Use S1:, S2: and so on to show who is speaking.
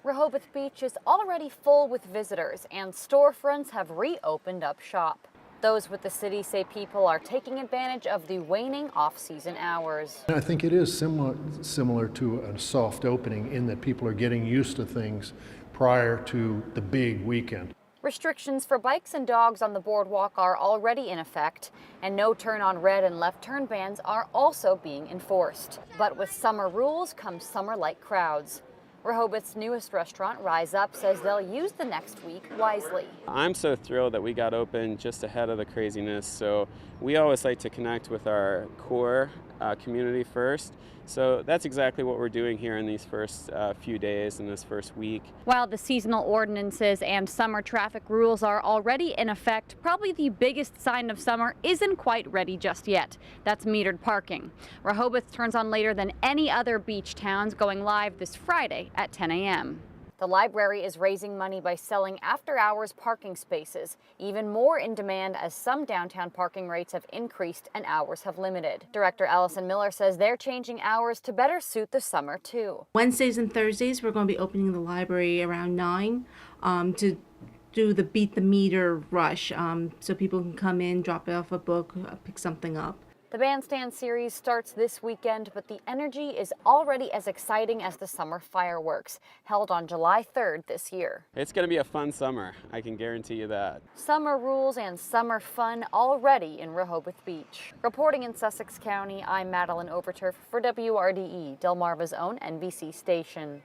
S1: Rehoboth Beach is already full with visitors, and storefronts have reopened up shop. Those with the city say people are taking advantage of the waning off-season hours.
S2: I think it is similar to a soft opening in that people are getting used to things prior to the big weekend.
S1: Restrictions for bikes and dogs on the boardwalk are already in effect, and no turn on red and left turn bans are also being enforced. But with summer rules come summer-like crowds. Rehoboth's newest restaurant, Rise Up, says they'll use the next week wisely.
S3: I'm so thrilled that we got open just ahead of the craziness. So we always like to connect with our core community first. So that's exactly what we're doing here in these first few days in this first week.
S1: While the seasonal ordinances and summer traffic rules are already in effect, probably the biggest sign of summer isn't quite ready just yet. That's metered parking. Rehoboth turns on later than any other beach towns, going live this Friday at 10 a.m. The library is raising money by selling after-hours parking spaces, even more in demand as some downtown parking rates have increased and hours have limited. Director Allison Miller says they're changing hours to better suit the summer, too.
S4: Wednesdays and Thursdays, we're going to be opening the library around 9 to do the beat the meter rush, so people can come in, drop off a book, pick something up.
S1: The Bandstand series starts this weekend, but the energy is already as exciting as the summer fireworks, held on July 3rd this year.
S3: It's going to be a fun summer, I can guarantee you that.
S1: Summer rules and summer fun already in Rehoboth Beach. Reporting in Sussex County, I'm Madeline Overturf for WRDE, Delmarva's own NBC station.